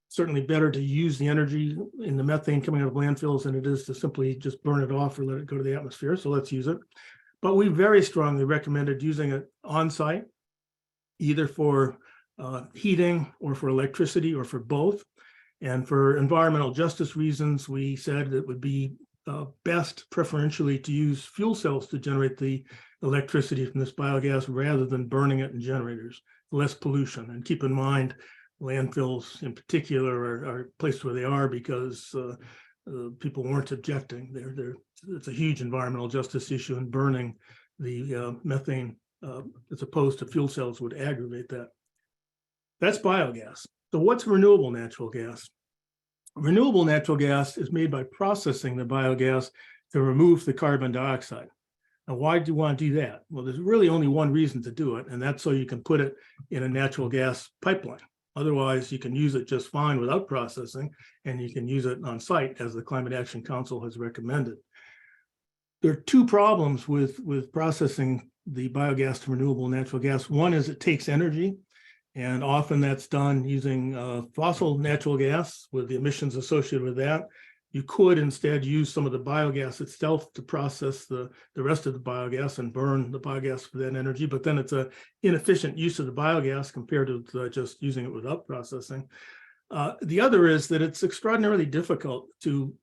S3: certainly better to use the energy in the methane coming out of landfills than it is to simply just burn it off or let it go to the atmosphere. So let's use it. But we very strongly recommended using it on site, either for heating or for electricity or for both. And for environmental justice reasons, we said it would be best preferentially to use fuel cells to generate the electricity from this biogas rather than burning it in generators, less pollution. And keep in mind, landfills in particular are placed where they are because people weren't objecting. It's a huge environmental justice issue, and burning the methane as opposed to fuel cells would aggravate that. That's biogas. So what's renewable natural gas? Renewable natural gas is made by processing the biogas to remove the carbon dioxide. And why do you want to do that? Well, there's really only one reason to do it, and that's so you can put it in a natural gas pipeline. Otherwise, you can use it just fine without processing, and you can use it on site, as the Climate Action Council has recommended. There are two problems with processing the biogas to renewable natural gas. One is it takes energy, and often that's done using fossil natural gas with the emissions associated with that. You could instead use some of the biogas itself to process the rest of the biogas and burn the biogas for that energy, but then it's an inefficient use of the biogas compared to just using it without processing. The other is that it's extraordinarily difficult to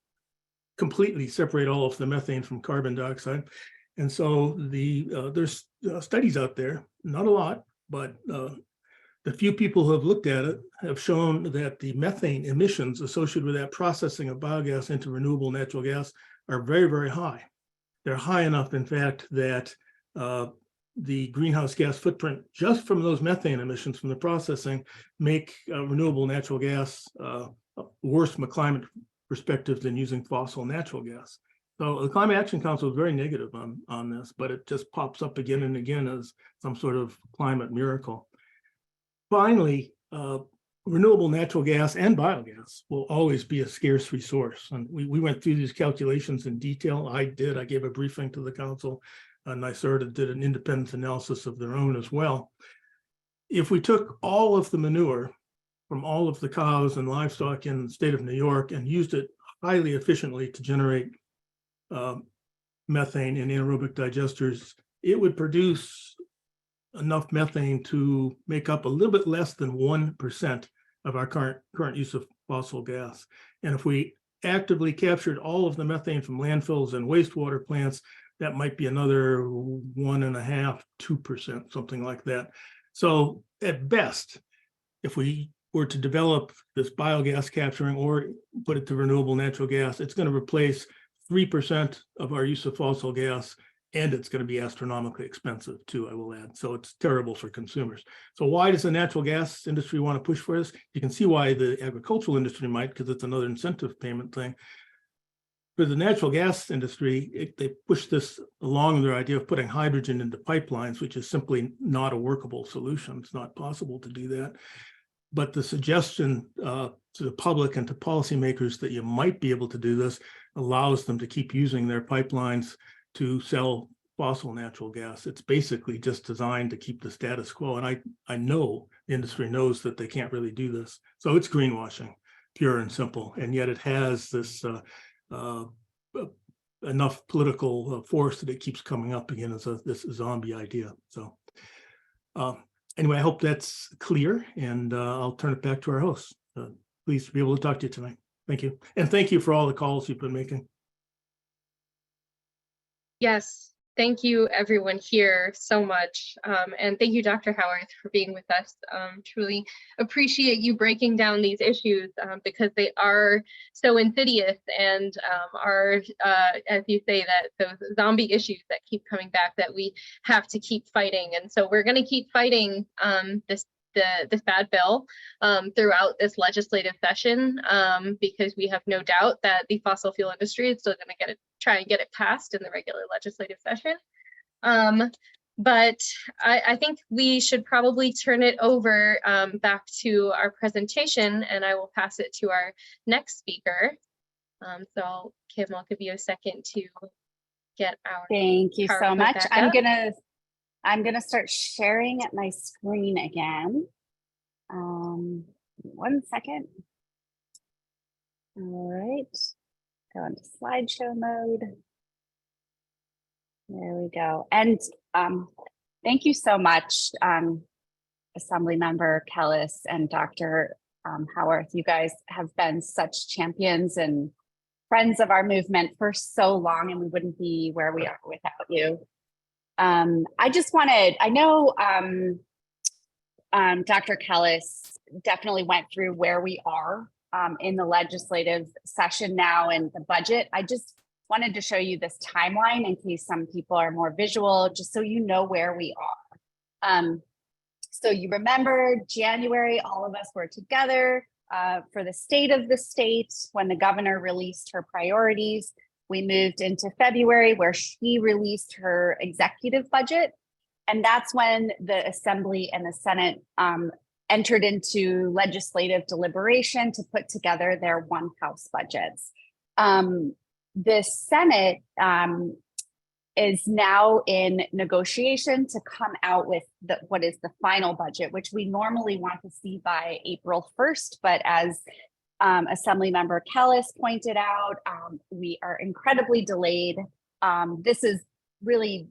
S3: completely separate all of the methane from carbon dioxide. And so there's studies out there, not a lot, but the few people who have looked at it have shown that the methane emissions associated with that processing of biogas into renewable natural gas are very, very high. They're high enough, in fact, that the greenhouse gas footprint just from those methane emissions from the processing make renewable natural gas worse from a climate perspective than using fossil natural gas. So the Climate Action Council is very negative on this, but it just pops up again and again as some sort of climate miracle. Finally, renewable natural gas and biogas will always be a scarce resource. And we went through these calculations in detail. I gave a briefing to the council, and NYSERDA did an independent analysis of their own as well. If we took all of the manure from all of the cows and livestock in the state of New York and used it highly efficiently to generate methane in anaerobic digesters, it would produce enough methane to make up a little bit less than 1% of our current use of fossil gas. And if we actively captured all of the methane from landfills and wastewater plants, that might be another 1.5%, 2%, something like that. So at best, if we were to develop this biogas capturing or put it to renewable natural gas, it's going to replace 3% of our use of fossil gas, and it's going to be astronomically expensive too, I will add. So it's terrible for consumers. So why does the natural gas industry want to push for this? You can see why the agricultural industry might, because it's another incentive payment thing. For the natural gas industry, they push this along their idea of putting hydrogen into pipelines, which is simply not a workable solution. It's not possible to do that. But the suggestion to the public and to policymakers that you might be able to do this allows them to keep using their pipelines to sell fossil natural gas. It's basically just designed to keep the status quo. And I know the industry knows that they can't really do this. So it's greenwashing, pure and simple. And yet it has this enough political force that it keeps coming up again as this zombie idea. So anyway, I hope that's clear, and I'll turn it back to our host. Pleased to be able to talk to you tonight. Thank you. And thank you for all the calls you've been making.
S1: Yes, thank you everyone here so much. And thank you, Dr. Howarth, for being with us. Truly appreciate you breaking down these issues because they are so insidious and are, as you say, that those zombie issues that keep coming back that we have to keep fighting. And so we're going to keep fighting this bad bill throughout this legislative session because we have no doubt that the fossil fuel industry is still going to try and get it passed in the regular legislative session. But I think we should probably turn it over back to our presentation, and I will pass it to our next speaker. So Kim, I'll give you a second to get our
S4: Thank you so
S1: PowerPoint
S4: much.
S1: back up.
S4: I'm gonna start sharing my screen again. 1 second. All right, go into slideshow mode. There we go. And thank you so much, Assemblymember Kelles and Dr. Howarth. You guys have been such champions and friends of our movement for so long, and we wouldn't be where we are without you. I just wanted, I know Dr. Kelles definitely went through where we are in the legislative session now and the budget. I just wanted to show you this timeline in case some people are more visual, just so you know where we are. So you remember January, all of us were together for the state of the state when the governor released her priorities. We moved into February where she released her executive budget. And that's when the Assembly and the Senate entered into legislative deliberation to put together their one house budgets. The Senate is now in negotiation to come out with what is the final budget, which we normally want to see by April 1st. But as Assemblymember Kelles pointed out, we are incredibly delayed. This is really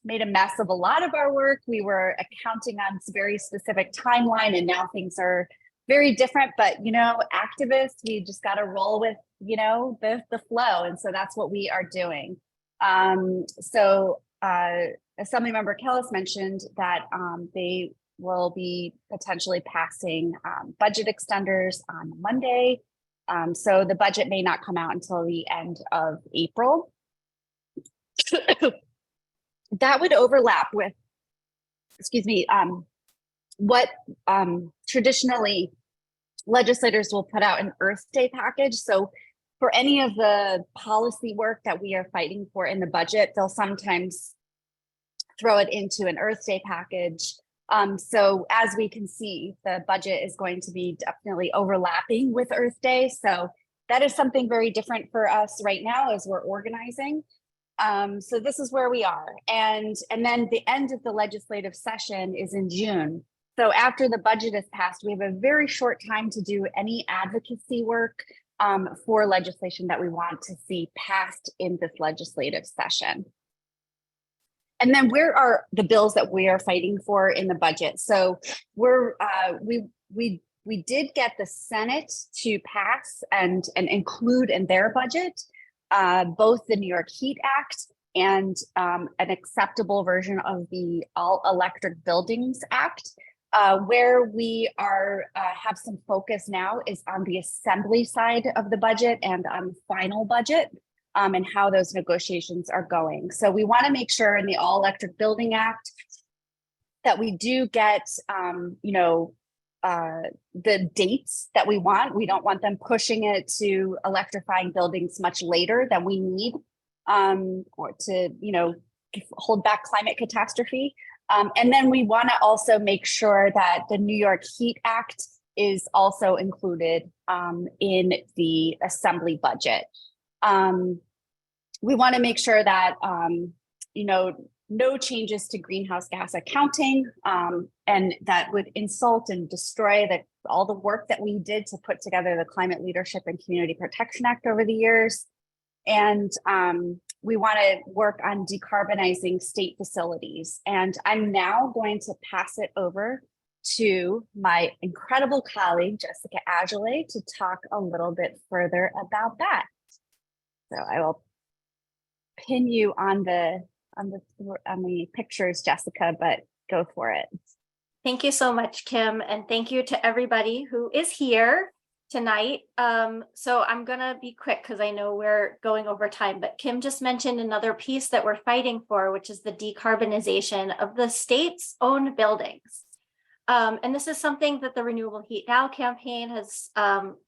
S4: made a mess of a lot of our work. We were accounting on a very specific timeline, and now things are very different. But activists, we just got to roll with the flow, and so that's what we are doing. Assemblymember Kelles mentioned that they will be potentially passing budget extenders on Monday. So the budget may not come out until the end of April. That would overlap with, what traditionally legislators will put out an Earth Day package. So for any of the policy work that we are fighting for in the budget, they'll sometimes throw it into an Earth Day package. So as we can see, the budget is going to be definitely overlapping with Earth Day. So that is something very different for us right now as we're organizing. So this is where we are. And then the end of the legislative session is in June. So after the budget is passed, we have a very short time to do any advocacy work for legislation that we want to see passed in this legislative session. And then where are the bills that we are fighting for in the budget? So we did get the Senate to pass and include in their budget both the New York Heat Act and an acceptable version of the All Electric Buildings Act. Where we are have some focus now is on the Assembly side of the budget and on the final budget and how those negotiations are going. So we want to make sure in the All Electric Building Act that we do get the dates that we want. We don't want them pushing it to electrifying buildings much later than we need or to hold back climate catastrophe. And then we want to also make sure that the New York Heat Act is also included in the Assembly budget. We want to make sure that, no changes to greenhouse gas accounting, and that would insult and destroy all the work that we did to put together the Climate Leadership and Community Protection Act over the years. And we want to work on decarbonizing state facilities. And I'm now going to pass it over to my incredible colleague, Jessica Adjale, to talk a little bit further about that. So I will pin you on the pictures, Jessica, but go for it.
S5: Thank you so much, Kim. And thank you to everybody who is here tonight. So I'm gonna be quick because I know we're going over time, but Kim just mentioned another piece that we're fighting for, which is the decarbonization of the state's own buildings. And this is something that the Renewable Heat Now campaign has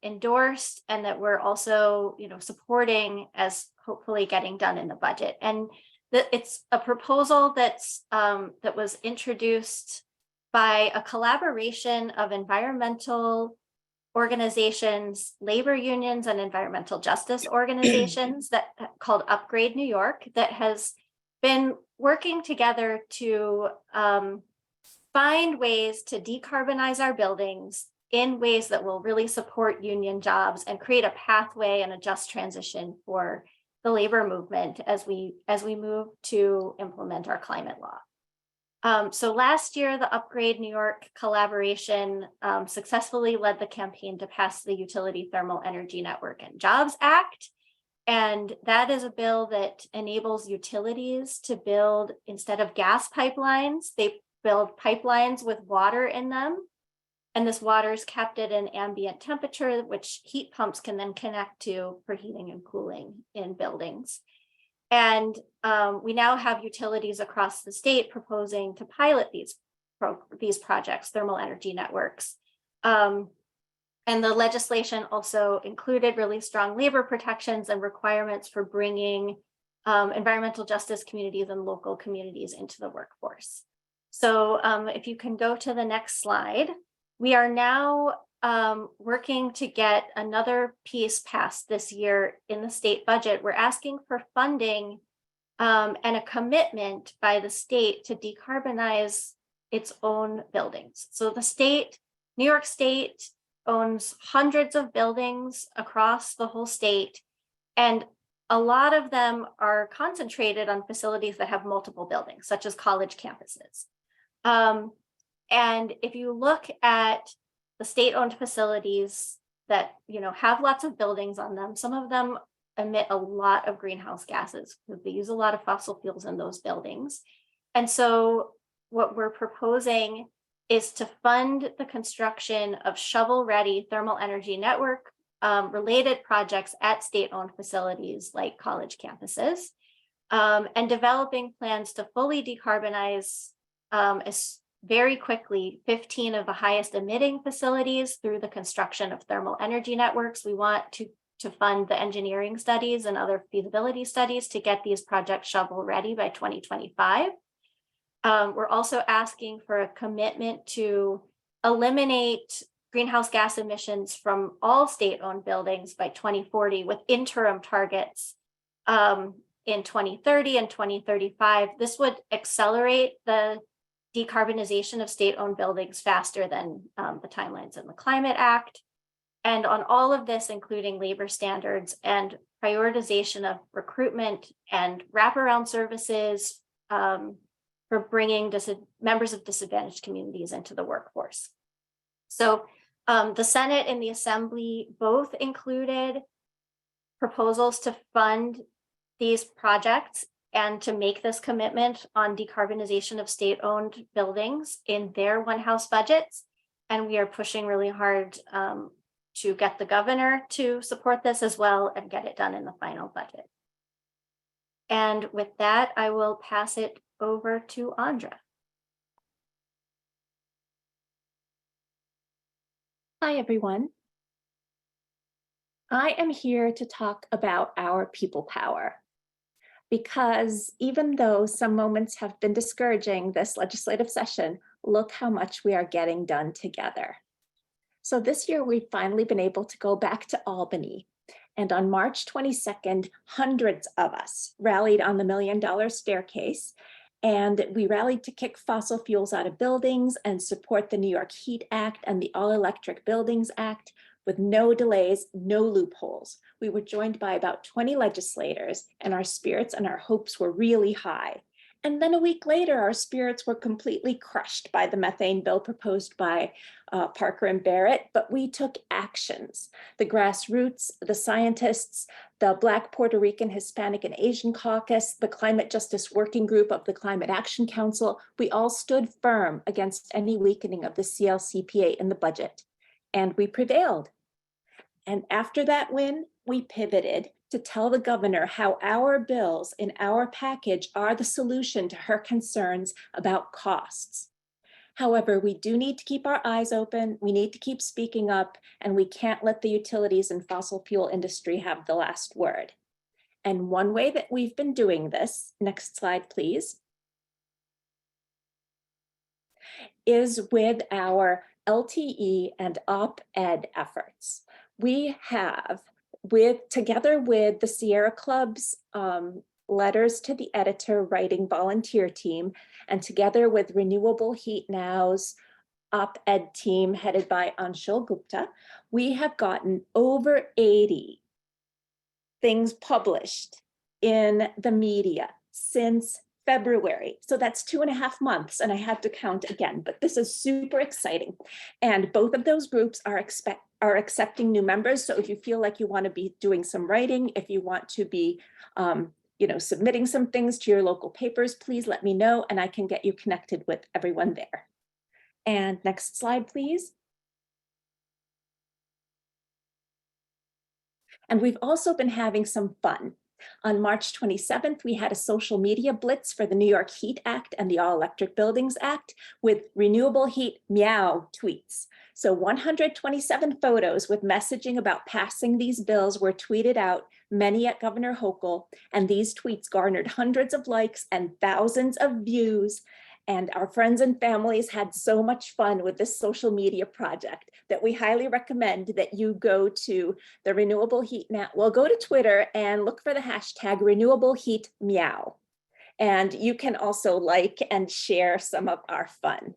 S5: endorsed, and that we're also, supporting as hopefully getting done in the budget. And it's a proposal that's that was introduced by a collaboration of environmental organizations, labor unions, and environmental justice organizations that called Upgrade New York, that has been working together to find ways to decarbonize our buildings in ways that will really support union jobs and create a pathway and a just transition for the labor movement as we move to implement our climate law. So last year, the Upgrade New York collaboration successfully led the campaign to pass the Utility Thermal Energy Network and Jobs Act. And that is a bill that enables utilities to build, instead of gas pipelines, they build pipelines with water in them. And this water is kept at an ambient temperature, which heat pumps can then connect to for heating and cooling in buildings. And we now have utilities across the state proposing to pilot these projects, thermal energy networks. And the legislation also included really strong labor protections and requirements for bringing environmental justice communities and local communities into the workforce. So if you can go to the next slide, we are now working to get another piece passed this year in the state budget. We're asking for funding and a commitment by the state to decarbonize its own buildings. So the state, New York State, owns hundreds of buildings across the whole state, and a lot of them are concentrated on facilities that have multiple buildings, such as college campuses. And if you look at the state-owned facilities that have lots of buildings on them, some of them emit a lot of greenhouse gases because they use a lot of fossil fuels in those buildings. And so what we're proposing is to fund the construction of shovel-ready thermal energy network related projects at state-owned facilities like college campuses, and developing plans to fully decarbonize very quickly 15 of the highest emitting facilities through the construction of thermal energy networks. We want to fund the engineering studies and other feasibility studies to get these projects shovel-ready by 2025. We're also asking for a commitment to eliminate greenhouse gas emissions from all state-owned buildings by 2040 with interim targets in 2030 and 2035. This would accelerate the decarbonization of state-owned buildings faster than the timelines in the Climate Act. And on all of this, including labor standards and prioritization of recruitment and wraparound services for bringing members of disadvantaged communities into the workforce. So the Senate and the Assembly both included proposals to fund these projects and to make this commitment on decarbonization of state-owned buildings in their one-house budgets. And we are pushing really hard to get the governor to support this as well and get it done in the final budget. And with that, I will pass it over to Andra.
S6: Hi, everyone. I am here to talk about our people power, because even though some moments have been discouraging this legislative session, look how much we are getting done together. So this year, we've finally been able to go back to Albany. And on March 22nd, hundreds of us rallied on the $1 Million Staircase. And we rallied to kick fossil fuels out of buildings and support the New York Heat Act and the All Electric Buildings Act with no delays, no loopholes. We were joined by about 20 legislators, and our spirits and our hopes were really high. And then a week later, our spirits were completely crushed by the methane bill proposed by Parker and Barrett, but we took actions. The grassroots, the scientists, the Black, Puerto Rican, Hispanic, and Asian Caucus, the Climate Justice Working Group of the Climate Action Council, we all stood firm against any weakening of the CLCPA in the budget, and we prevailed. And after that win, we pivoted to tell the governor how our bills in our package are the solution to her concerns about costs. However, we do need to keep our eyes open, we need to keep speaking up, and we can't let the utilities and fossil fuel industry have the last word. And one way that we've been doing this, next slide, please, is with our LTE and op-ed efforts. We have, together with the Sierra Club's letters to the editor writing volunteer team, and together with Renewable Heat Now's op-ed team headed by Anshul Gupta, we have gotten over 80 things published in the media since February. So that's 2.5 months, and I had to count again, but this is super exciting. And both of those groups are accepting new members. So if you feel like you want to be doing some writing, if you want to be submitting some things to your local papers, please let me know and I can get you connected with everyone there. And next slide, please. And we've also been having some fun. On March 27th, we had a social media blitz for the New York Heat Act and the All Electric Buildings Act with renewable heat meow tweets. So 127 photos with messaging about passing these bills were tweeted out, many at Governor Hochul, and these tweets garnered hundreds of likes and thousands of views. And our friends and families had so much fun with this social media project that we highly recommend that you go to the Renewable Heat now. Well, go to Twitter and look for the hashtag Renewable Heat Meow. And you can also like and share some of our fun.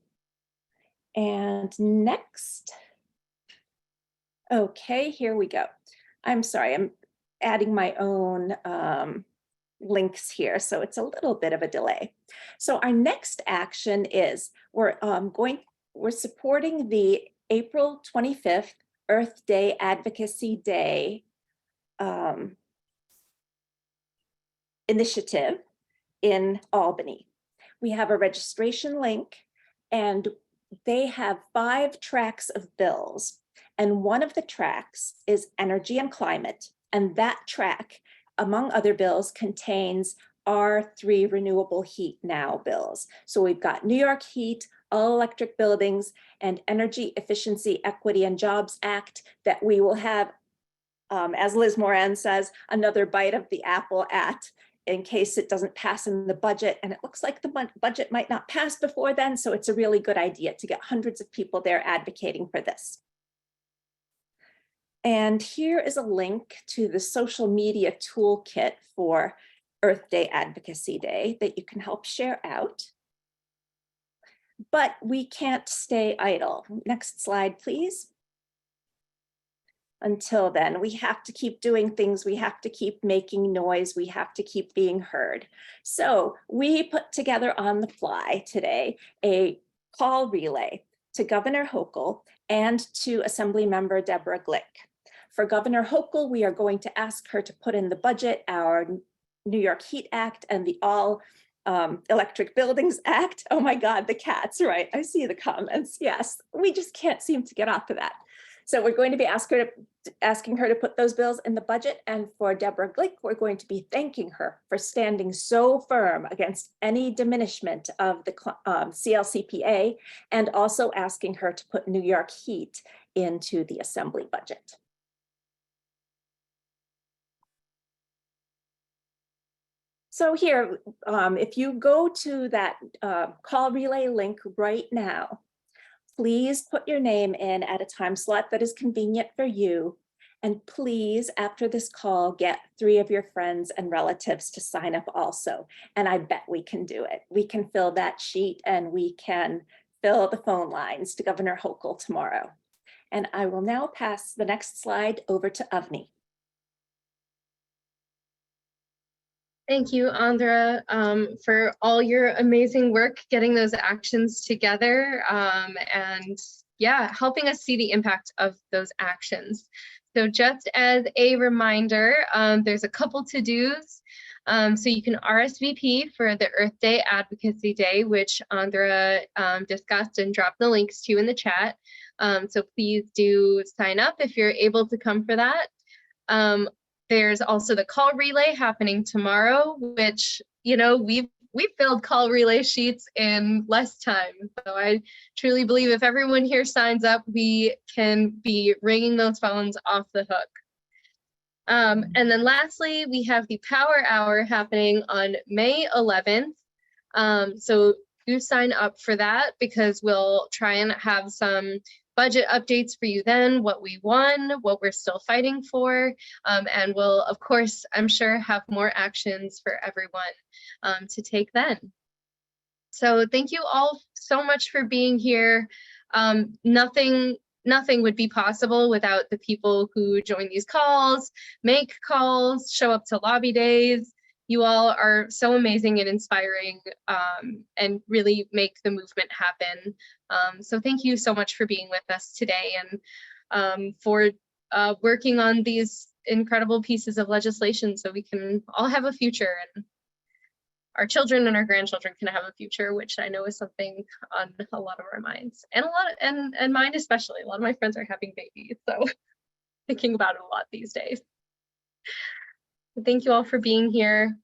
S6: And next. Okay, here we go. I'm sorry, I'm adding my own links here, so it's a little bit of a delay. So our next action is we're supporting the April 25th Earth Day Advocacy Day initiative in Albany. We have a registration link, and they have 5 tracks of bills, and one of the tracks is energy and climate, and that track, among other bills, contains our 3 renewable heat now bills. So we've got New York Heat, All Electric Buildings, and Energy Efficiency, Equity, and Jobs Act that we will have, as Liz Moran says, another bite of the apple at, in case it doesn't pass in the budget. And it looks like the budget might not pass before then, so it's a really good idea to get hundreds of people there advocating for this. And here is a link to the social media toolkit for Earth Day Advocacy Day that you can help share out. But we can't stay idle. Next slide, please. Until then, we have to keep doing things. We have to keep making noise. We have to keep being heard. So we put together on the fly today a call relay to Governor Hochul and to Assemblymember Deborah Glick. For Governor Hochul, we are going to ask her to put in the budget our New York Heat Act and the All Electric Buildings Act. Oh my God, the cats, right? I see the comments. Yes, we just can't seem to get off of that. So we're going to be asking her to put those bills in the budget. And for Deborah Glick, we're going to be thanking her for standing so firm against any diminishment of the CLCPA, and also asking her to put New York Heat into the Assembly budget. So here, if you go to that call relay link right now, please put your name in at a time slot that is convenient for you. And please, after this call, get 3 of your friends and relatives to sign up also. And I bet we can do it. We can fill that sheet and we can fill the phone lines to Governor Hochul tomorrow. And I will now pass the next slide over to Avni.
S1: Thank you, Andra, for all your amazing work getting those actions together, and yeah, helping us see the impact of those actions. So just as a reminder, there's a couple to-dos. So you can RSVP for the Earth Day Advocacy Day, which Andra discussed and dropped the links to in the chat. So please do sign up if you're able to come for that. There's also the call relay happening tomorrow, which, you know, we filled call relay sheets in less time. So I truly believe if everyone here signs up, we can be ringing those phones off the hook. And then lastly, we have the Power Hour happening on May 11th. So do sign up for that, because we'll try and have some budget updates for you then, what we won, what we're still fighting for, and we'll, of course, I'm sure, have more actions for everyone to take then. So thank you all so much for being here. Nothing would be possible without the people who join these calls, make calls, show up to lobby days. You all are so amazing and inspiring, and really make the movement happen. So thank you so much for being with us today, and for working on these incredible pieces of legislation so we can all have a future, and our children and our grandchildren can have a future, which I know is something on a lot of our minds, and and mine especially. A lot of my friends are having babies, so thinking about it a lot these days. Thank you all for being here.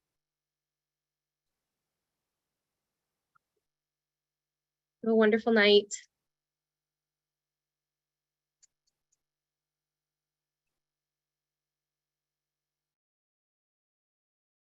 S1: Have a wonderful night.